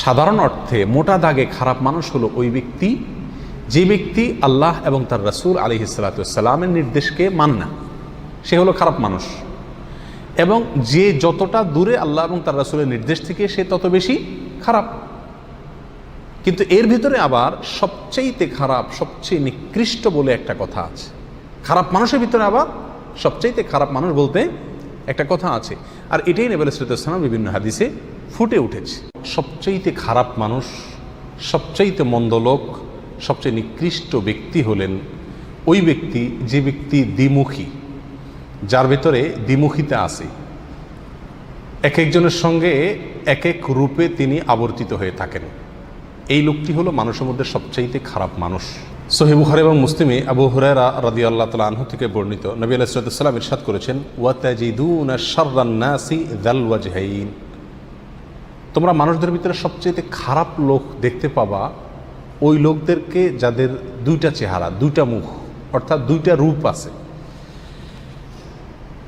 সাধারণ অর্থে মোটা দাগে খারাপ মানুষ হলো ওই ব্যক্তি যে ব্যক্তি আল্লাহ এবং তার রাসূল আলাইহিস সালাতু ওয়াস সালামের নির্দেশকে মানে না, সে হলো খারাপ মানুষ। এবং যে যতটা দূরে আল্লাহ এবং তার রাসূলের নির্দেশ থেকে সে তত বেশি খারাপ। কিন্তু এর ভিতরে আবার সবচেয়ে খারাপ, সবচেয়ে নিকৃষ্ট বলে একটা কথা আছে। খারাপ মানুষের ভিতরে আবার সবচেয়ে খারাপ মানুষ বলতে একটা কথা আছে, আর এটাই নবী সাল্লাল্লাহু আলাইহি ওয়াসাল্লাম বিভিন্ন হাদিসে ফুটে উঠেছে। সবচেয়ে খারাপ মানুষ, সবচেয়ে মন্দ লোক, সবচেয়ে নিকৃষ্ট ব্যক্তি হলেন ওই ব্যক্তি যে ব্যক্তি দ্বিমুখী, যার ভেতরে দ্বিমুখিতা আছে। এক একজনের সঙ্গে এক এক রূপে তিনি আবর্তিত হয়ে থাকেন। এই লোকটি হলো মানুষের মধ্যে সবচাইতে খারাপ মানুষ। সহিহ বুখারী এবং মুসলিমে আবু হুরায়রা রাদিয়াল্লাহু তাআলা আনহু থেকে বর্ণিত, নবী আলাইহিস সালাতু ওয়াস সালাম ইরশাদ করেছেন, ওয়া তাজিদুনা শাররান নাসি যাল ওয়াজহাইন, তোমরা মানুষদের ভিতরে সবচেয়ে খারাপ লোক দেখতে পাবা ওই লোকদেরকে যাদের দুইটা চেহারা, দুইটা মুখ, অর্থাৎ দুইটা রূপ আছে।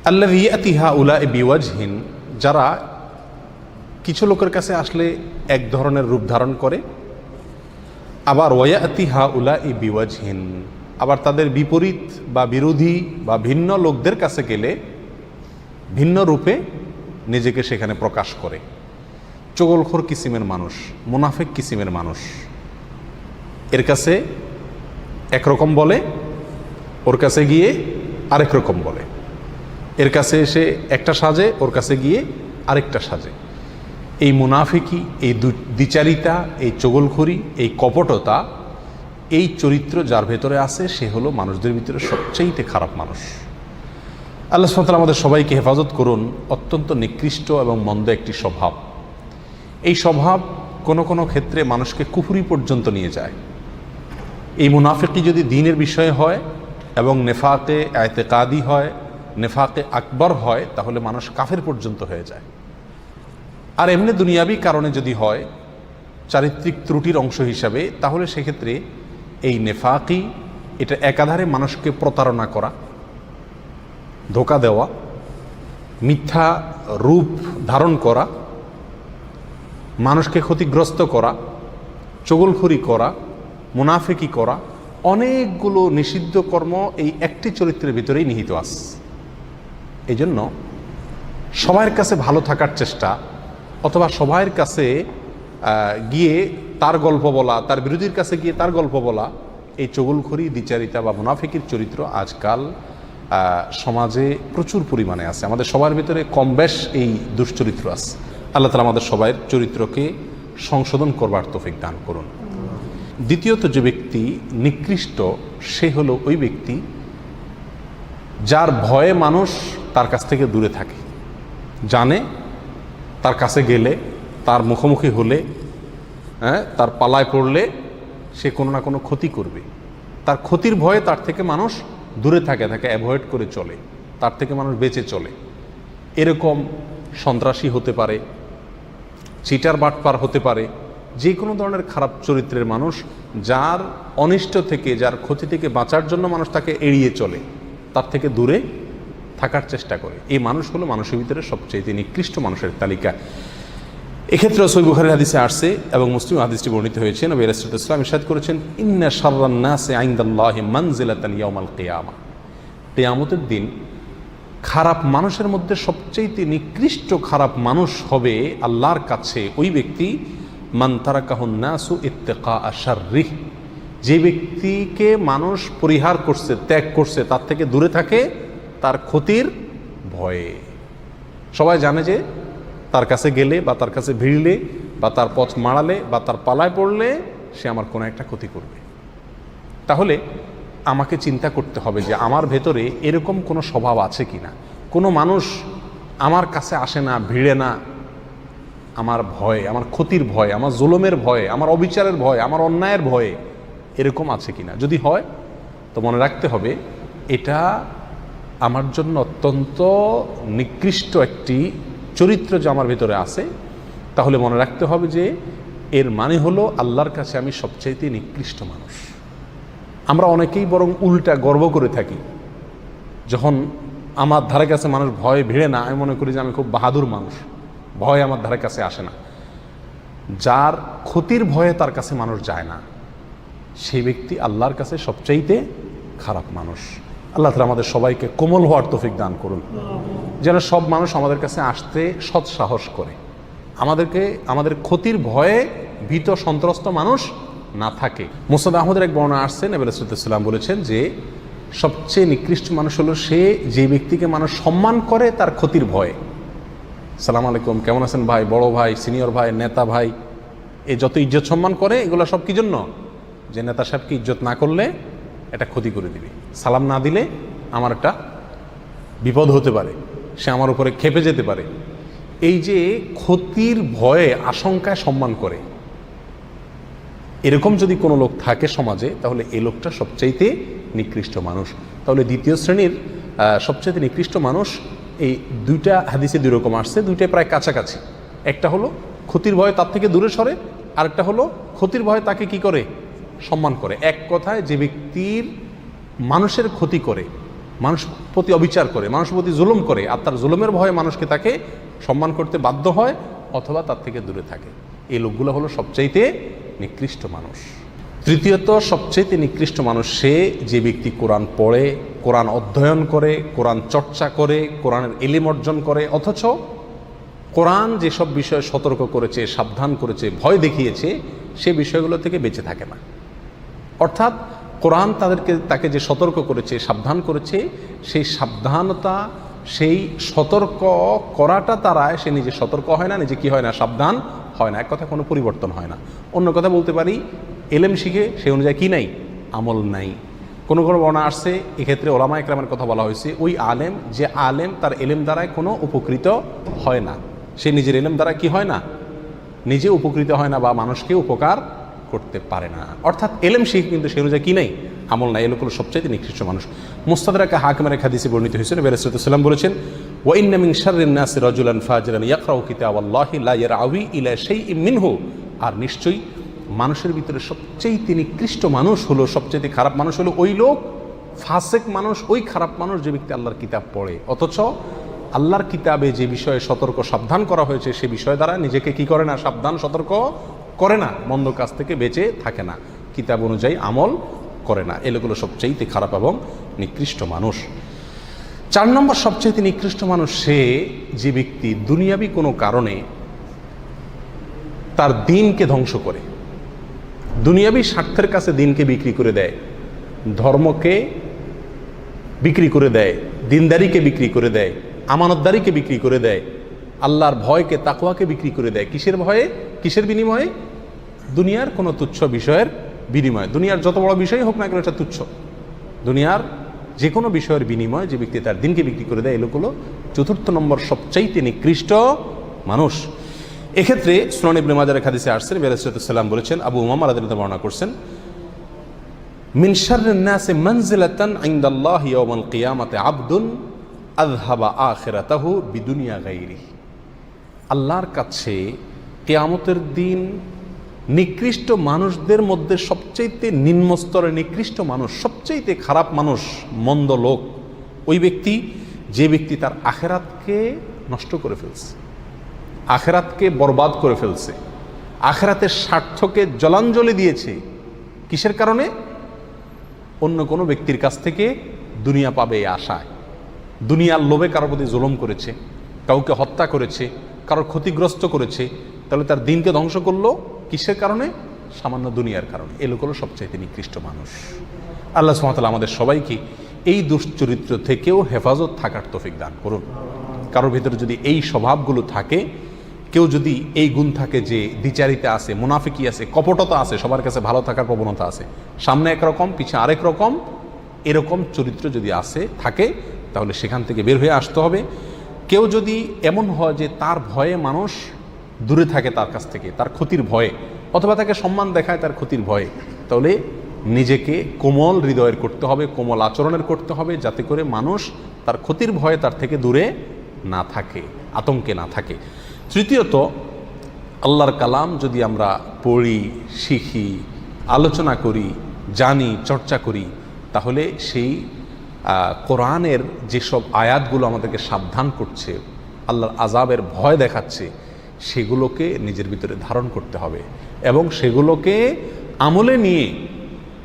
আল্লাযী ইয়াতি হাউলা বিওয়াজহিন, যারা কিছু লোকের কাছে আসলে এক ধরনের রূপ ধারণ করে, আবার ওয়ায়াতি হাউলা বিওয়াজহিন, আবার তাদের বিপরীত বা বিরোধী বা ভিন্ন লোকদের কাছে গেলে ভিন্ন রূপে নিজেকে সেখানে প্রকাশ করে। চগলখোর কিসিমের মানুষ, মুনাফিক কিসিমের মানুষ, এর কাছে একরকম বলে, ওর কাছে গিয়ে আরেক রকম বলে, এর কাছে এসে একটা সাজে, ওর কাছে গিয়ে আরেকটা সাজে। এই মুনাফিকি, এই দ্বিচারিতা, এই চগলখড়ি, এই কপটতা, এই চরিত্র যার ভেতরে আছে সে হলো মানুষদের ভিতরে সবচেয়ে খারাপ মানুষ। আল্লাহ সুবহানাহু ওয়া তাআলা আমাদের সবাইকে হেফাজত করুন। অত্যন্ত নিকৃষ্ট এবং মন্দ একটি স্বভাব। এই স্বভাব কোনো কোনো ক্ষেত্রে মানুষকে কুফরি পর্যন্ত নিয়ে যায়। এই মুনাফিকি যদি দ্বীনের বিষয়ে হয় এবং নেফাকে ইতিকাদি হয়, নেফাকে আকবর হয়, তাহলে মানুষ কাফের পর্যন্ত হয়ে যায়। আর এমনি দুনিয়াবি কারণে যদি হয়, চারিত্রিক ত্রুটির অংশ হিসাবে, তাহলে সেক্ষেত্রে এই নেফাকি, এটা একাধারে মানুষকে প্রতারণা করা, ধোঁকা দেওয়া, মিথ্যা রূপ ধারণ করা, মানুষকে ক্ষতিগ্রস্ত করা, চগলখড়ি করা, মুনাফিকি করা, অনেকগুলো নিষিদ্ধ কর্ম এই একটি চরিত্রের ভিতরেই নিহিত আছে। এই জন্য সবার কাছে ভালো থাকার চেষ্টা, অথবা সবার কাছে গিয়ে তার গল্প বলা, তার বিরোধীর কাছে গিয়ে তার গল্প বলা, এই চগলখড়ি, দ্বিচারিতা বা মুনাফিকির চরিত্র আজকাল সমাজে প্রচুর পরিমাণে আছে। আমাদের সবার ভিতরে কম বেশ এই দুশ্চরিত্র আছে। আল্লাহ তাআলা আমাদের সবার চরিত্রকে সংশোধন করবার তৌফিক দান করুন। দ্বিতীয়ত যে ব্যক্তি নিকৃষ্ট, সে হলো ওই ব্যক্তি যার ভয়ে মানুষ তার কাছ থেকে দূরে থাকে, জানে তার কাছে গেলে, তার মুখোমুখি হলে, তার পালায় পড়লে সে কোনো না কোনো ক্ষতি করবে। তার ক্ষতির ভয়ে তার থেকে মানুষ দূরে থাকে, তাকে অ্যাভয়েড করে চলে, তার থেকে মানুষ বেঁচে চলে। এরকম সন্ত্রাসী হতে পারে, চিটার বাটপার হতে পারে, যে কোনো ধরনের খারাপ চরিত্রের মানুষ, যার অনিষ্ট থেকে, যার ক্ষতি থেকে বাঁচার জন্য মানুষ তাকে এড়িয়ে চলে, তার থেকে দূরে থাকার চেষ্টা করে। এই মানুষ হলো মানুষের ভিতরে সবচেয়ে নিকৃষ্ট মানুষের তালিকা। এক্ষেত্রে সহিহ বুখারীর হাদিসে আসছে এবং মুসলিম হাদিসটি বর্ণিত হয়েছে। নবী আলাইহিস সালাতু ওয়াস সালাম ইরশাদ করেছেন, ইন্না শাররান নাসি ইনদাল্লাহি মানজিলাতান ইয়াউমাল কিয়ামা, কিয়ামতের দিন খারাপ মানুষের মধ্যে সবচেয়ে নিকৃষ্ট খারাপ মানুষ হবে আল্লাহর কাছে ওই ব্যক্তি, মান তারাকাহুন নাসু ইত্তিকা শাররিহ, যে ব্যক্তিকে মানুষ পরিহার করছে, ত্যাগ করছে, তার থেকে দূরে থাকে তার ক্ষতির ভয়ে। সবাই জানে যে তার কাছে গেলে বা তার কাছে ভিড়লে বা তার পথ মাড়ালে বা তার পালায় পড়লে সে আমার কোনো একটা ক্ষতি করবে। তাহলে আমাকে চিন্তা করতে হবে যে আমার ভেতরে এরকম কোনো স্বভাব আছে কি না। কোনো মানুষ আমার কাছে আসে না, ভিড়ে না, আমার ভয়, আমার ক্ষতির ভয়, আমার জুলুমের ভয়, আমার অবিচারের ভয়, আমার অন্যায়ের ভয়ে এরকম আছে কি না। যদি হয় তো মনে রাখতে হবে এটা আমার জন্য অত্যন্ত নিকৃষ্ট একটি চরিত্র যে আমার ভিতরে আছে। তাহলে মনে রাখতে হবে যে এর মানে হলো আল্লাহর কাছে আমি সবচাইতে নিকৃষ্ট মানুষ। আমরা অনেকেই বরং উল্টা গর্ব করে থাকি, যখন আমার ধারে কাছে মানুষ ভয়ে ভিড়ে না, আমি মনে করি যে আমি খুব বাহাদুর মানুষ, ভয় আমার ধারে কাছে আসে না। যার ক্ষতির ভয়ে তার কাছে মানুষ যায় না, সেই ব্যক্তি আল্লাহর কাছে সবচাইতে খারাপ মানুষ। আল্লাহ তাআলা আমাদের সবাইকে কোমল হওয়ার তৌফিক দান করুন, যেন সব মানুষ আমাদের কাছে আসতে সৎসাহস করে, আমাদের ক্ষতির ভয়ে ভীত সন্ত্রস্ত মানুষ না থাকে। মুসনাদ আহমদের এক বর্ণনা আসছে, নবী সাল্লাল্লাহু আলাইহি ওয়াসাল্লাম বলেছেন যে সবচেয়ে নিকৃষ্ট মানুষ হলো সে যে ব্যক্তিকে মানুষ সম্মান করে তার ক্ষতির ভয়ে। সালাম আলাইকুম, কেমন আছেন ভাই, বড় ভাই, সিনিয়র ভাই, নেতা ভাই, এই যত ইজ্জত সম্মান করে এগুলো সব কি জন্য? যে নেতা সাহেবকে ইজ্জত না করলে এটা ক্ষতি করে দিবে, সালাম না দিলে আমার একটা বিপদ হতে পারে, সে আমার উপরে ক্ষেপে যেতে পারে। এই যে ক্ষতির ভয়ে আশঙ্কায় সম্মান করে, এরকম যদি কোনো লোক থাকে সমাজে, তাহলে এই লোকটা সবচাইতে নিকৃষ্ট মানুষ। তাহলে দ্বিতীয় শ্রেণীর সবচাইতে নিকৃষ্ট মানুষ, এই দুইটা হাদিসে দুই রকম আসছে, দুইটাই প্রায় কাছাকাছি। একটা হলো ক্ষতির ভয়ে তার থেকে দূরে সরে, আরেকটা হলো ক্ষতির ভয়ে তাকে কি করে? সম্মান করে। এক কথায় যে ব্যক্তির মানুষের ক্ষতি করে, মানুষ প্রতি অবিচার করে, মানুষের প্রতি জুলুম করে, আর তার জুলুমের ভয়ে মানুষকে তাকে সম্মান করতে বাধ্য হয় অথবা তার থেকে দূরে থাকে, এই লোকগুলো হলো সবচাইতে নিকৃষ্ট মানুষ। তৃতীয়ত সবচাইতে নিকৃষ্ট মানুষ সে যে ব্যক্তি কোরআন পড়ে, কোরআন অধ্যয়ন করে, কোরআন চর্চা করে, কোরআনের ইলম অর্জন করে, অথচ কোরআন যেসব বিষয়ে সতর্ক করেছে, সাবধান করেছে, ভয় দেখিয়েছে, সে বিষয়গুলো থেকে বেঁচে থাকে না। অর্থাৎ কোরআন তাকে যে সতর্ক করেছে, সাবধান করেছে, সেই সাবধানতা, সেই সতর্ক করাটা তারায় সে নিজে সতর্ক হয় না, নিজে কি হয় না? সাবধান হয় না। এক কথা কোনো পরিবর্তন হয় না। অন্য কথা বলতে পারি, এলেম শিখে সেই অনুযায়ী কি নাই? আমল নাই। কোনো বর্ণনা আসছে, এক্ষেত্রে ওলামা ইকরামের কথা বলা হয়েছে, ওই আলেম, যে আলেম তার এলেম দ্বারায় কোনো উপকৃত হয় না, সে নিজের এলেম দ্বারা কি হয় না? নিজে উপকৃত হয় না বা মানুষকে উপকার করতে পারে না। অর্থাৎ এলেম শিখে কিন্তু সেই অনুযায়ী কি নাই? আমল নাই। এই লোকগুলো সবচাইতে নিকৃষ্ট মানুষ। মুস্তাদরাক হাকিমের এক হাদিসে বর্ণিত হয়েছে, নবী সাল্লাল্লাহু আলাইহি ওয়াসাল্লাম বলেছেন, ওয়া ইন্না মিন শাররিন নাসি রাজুলান ফাজিরান ইয়াকরাউ কিতাবাল্লাহি লা ইয়ারআউই ইলা শাইইন মিনহু। আর নিশ্চয়ই মানুষের ভিতরে সবচাইতে নিকৃষ্ট মানুষ হলো, সবচাইতে খারাপ মানুষ হলো ওই লোক, ফাসেক মানুষ, ওই খারাপ মানুষ যে ব্যক্তি আল্লাহর কিতাব পড়ে, অথচ আল্লাহর কিতাবে যে বিষয়ে সতর্ক সাবধান করা হয়েছে সে বিষয় দ্বারা নিজেকে কি করে না? সাবধান সতর্ক করে না, মন্দ কাজ থেকে বেঁচে থাকে না, কিতাব অনুযায়ী আমল করে না। এগুলো সবচাইতে খারাপ এবং নিকৃষ্ট মানুষ। 4 নম্বর সবচাইতে নিকৃষ্ট মানুষ সে যে ব্যক্তি দুনিয়াবি কোনো কারণে তার দিনকে ধ্বংস করে, দুনিয়াবি স্বার্থের কাছে দিনকে বিক্রি করে দেয়, ধর্মকে বিক্রি করে দেয়, দিনদারিকে বিক্রি করে দেয়, আমানতদারিকে বিক্রি করে দেয়, আল্লাহর ভয়কে, তাকওয়াকে বিক্রি করে দেয়। কিসের ভয়ে? কিসের বিনিময়ে? দুনিয়ার কোনো তুচ্ছ বিষয়ের বিনিময়ে। দুনিয়ার যত বড় বিষয় হোক না কেন এটা তুচ্ছ। দুনিয়ার যে কোনো বিষয়ের বিনিময়ে যে ব্যক্তি তার দিনকে বিক্রি করে দেয়, এই লোক হলো 4 নম্বর সবচাইতে নিকৃষ্ট মানুষ। এক্ষেত্রে সুনান ইবনে মাজাহ হাদিসে আসছে, নবী সাল্লাল্লাহু আলাইহি ওয়াসাল্লাম বলেছেন, আবু উমামা রাদিয়াল্লাহু আনহু বর্ণনা করছেন, মিন শাররিন নাসি মানজিলাতান ইনদাল্লাহি ইয়াওমাল কিয়ামাতি আবদুন আযহাবা আখিরাতাহু বিদুনিয়া গায়রিহি। আল্লাহর কাছে কিয়ামতের দিন নিকৃষ্ট মানুষদের মধ্যে সবচাইতে নিম্ন স্তরের নিকৃষ্ট মানুষ, সবচাইতে খারাপ মানুষ, মন্দ লোক ওই ব্যক্তি যে ব্যক্তি তার আখিরাতকে নষ্ট করে ফেলছে, আখিরাতকে বরবাদ করে ফেলছে, আখিরাতের স্বার্থকে জলাঞ্জলি দিয়েছে। কিসের কারণে? অন্য কোনো ব্যক্তির কাছ থেকে দুনিয়া পাবে এই আশায়, দুনিয়ার লোভে কারোর প্রতি জুলুম করেছে, কাউকে হত্যা করেছে, কারোর ক্ষতিগ্রস্ত করেছে, তাহলে তার দিনকে ধ্বংস করলো কিসের কারণে? সামান্য দুনিয়ার কারণে। এই লোক হলো সবচাইতে নিকৃষ্ট মানুষ। আল্লাহ সুবহানাহু ওয়া তাআলা আমাদের সবাইকে এই দুশ্চরিত্র থেকেও হেফাজত থাকার তৌফিক দান করুন। কারোর ভিতরে যদি এই স্বভাবগুলো থাকে, কেউ যদি এই গুণ থাকে যে দ্বিচারিতা আছে, মুনাফিকি আছে, কপটতা আছে, সবার কাছে ভালো থাকার প্রবণতা আছে, সামনে একরকম পিছে আরেক রকম, এরকম চরিত্র যদি থাকে, তাহলে সেখান থেকে বের হয়ে আসতে হবে। কেউ যদি এমন হয় যে তার ভয়ে মানুষ দূরে থাকে তার কাছ থেকে, তার ক্ষতির ভয়ে, অথবা তাকে সম্মান দেখায় তার ক্ষতির ভয়ে, তাহলে নিজেকে কোমল হৃদয়ের করতে হবে, কোমল আচরণের করতে হবে, যাতে করে মানুষ তার ক্ষতির ভয়ে তার থেকে দূরে না থাকে, আতঙ্কে না থাকে। তৃতীয়ত, আল্লাহর কালাম যদি আমরা পড়ি, শিখি, আলোচনা করি, জানি, চর্চা করি, তাহলে সেই কোরআনের যেসব আয়াতগুলো আমাদেরকে সাবধান করছে, আল্লাহর আযাবের ভয় দেখাচ্ছে, সেগুলোকে নিজের ভিতরে ধারণ করতে হবে এবং সেগুলোকে আমলে নিয়ে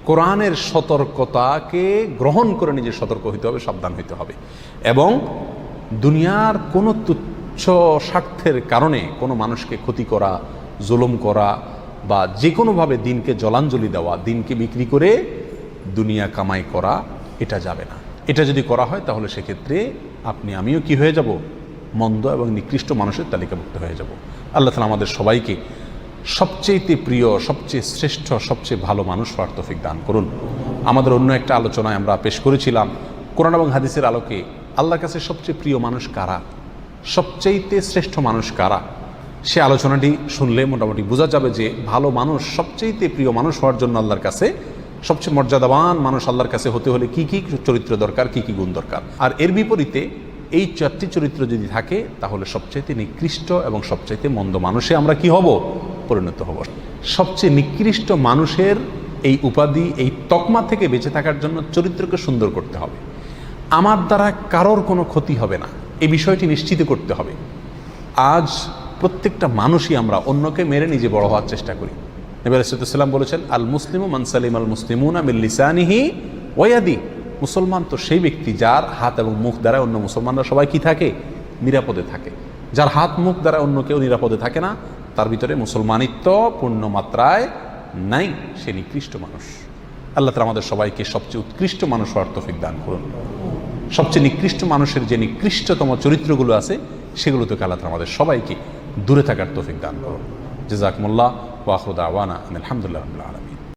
কোরআনের সতর্কতাকে গ্রহণ করে নিজে সতর্ক হইতে হবে, সাবধান হইতে হবে। এবং দুনিয়ার কোনো তুচ্ছ স্বার্থের কারণে কোনো মানুষকে ক্ষতি করা, জুলুম করা বা যে কোনোভাবে দিনকে জলাঞ্জলি দেওয়া, দিনকে বিক্রি করে দুনিয়া কামাই করা, এটা যাবে না। এটা যদি করা হয় তাহলে সেক্ষেত্রে আপনি আমিও কি হয়ে যাব? মন্দ এবং নিকৃষ্ট মানুষের তালিকাভুক্ত হয়ে যাব। আল্লাহ তাআলা আমাদের সবাইকে সবচেয়ে প্রিয়, সবচেয়ে শ্রেষ্ঠ, সবচেয়ে ভালো মানুষ হওয়ার তৌফিক দান করুন। আমাদের অন্য একটা আলোচনায় আমরা পেশ করেছিলাম কোরআন এবং হাদিসের আলোকে আল্লাহর কাছে সবচেয়ে প্রিয় মানুষ কারা, সবচেয়ে শ্রেষ্ঠ মানুষ কারা। সে আলোচনাটি শুনলে মোটামুটি বোঝা যাবে যে ভালো মানুষ, সবচেয়ে প্রিয় মানুষ হওয়ার জন্য আল্লাহর কাছে সবচেয়ে মর্যাদাবান মানুষ আল্লাহর কাছে হতে হলে কি কি চরিত্র দরকার, কি কি গুণ দরকার। আর এর বিপরীতে এই 4টি চরিত্র যদি থাকে তাহলে সবচাইতে নিকৃষ্ট এবং সবচাইতে মন্দ মানুষে আমরা কি হব? পরিণত হব। সবচেয়ে নিকৃষ্ট মানুষের এই উপাধি, এই তকমা থেকে বেঁচে থাকার জন্য চরিত্রকে সুন্দর করতে হবে। আমার দ্বারা কারোর কোনো ক্ষতি হবে না, এই বিষয়টি নিশ্চিত করতে হবে। আজ প্রত্যেকটা মানুষই আমরা অন্যকে মেরে নিজে বড় হওয়ার চেষ্টা করি। নবী আলাইহিস সালাম বলেছেন, আল মুসলিমু মান সালিম আল মুসলিমুনা মিন লিসানিহি ওয়া ইয়াদি। মুসলমান তো সেই ব্যক্তি যার হাত এবং মুখ দ্বারা অন্য মুসলমানরা সবাই কি থাকে? নিরাপদে থাকে। যার হাত মুখ দ্বারা অন্য কেউ নিরাপদে থাকে না, তার ভিতরে মুসলমানিত্ব পূর্ণ মাত্রায় নাই, সে নিকৃষ্ট মানুষ। আল্লাহ তাআলা আমাদের সবাইকে সবচেয়ে উৎকৃষ্ট মানুষ হওয়ার তৌফিক দান করুন। সবচেয়ে নিকৃষ্ট মানুষের যে নিকৃষ্টতম চরিত্রগুলো আছে সেগুলো থেকে আল্লাহ তাআলা আমাদের সবাইকে দূরে থাকার তৌফিক দান করুন। জাযাকুমুল্লাহ ওয়া আখিরু দাওয়ানা আলহামদুলিল্লাহি রাব্বিল আলামিন।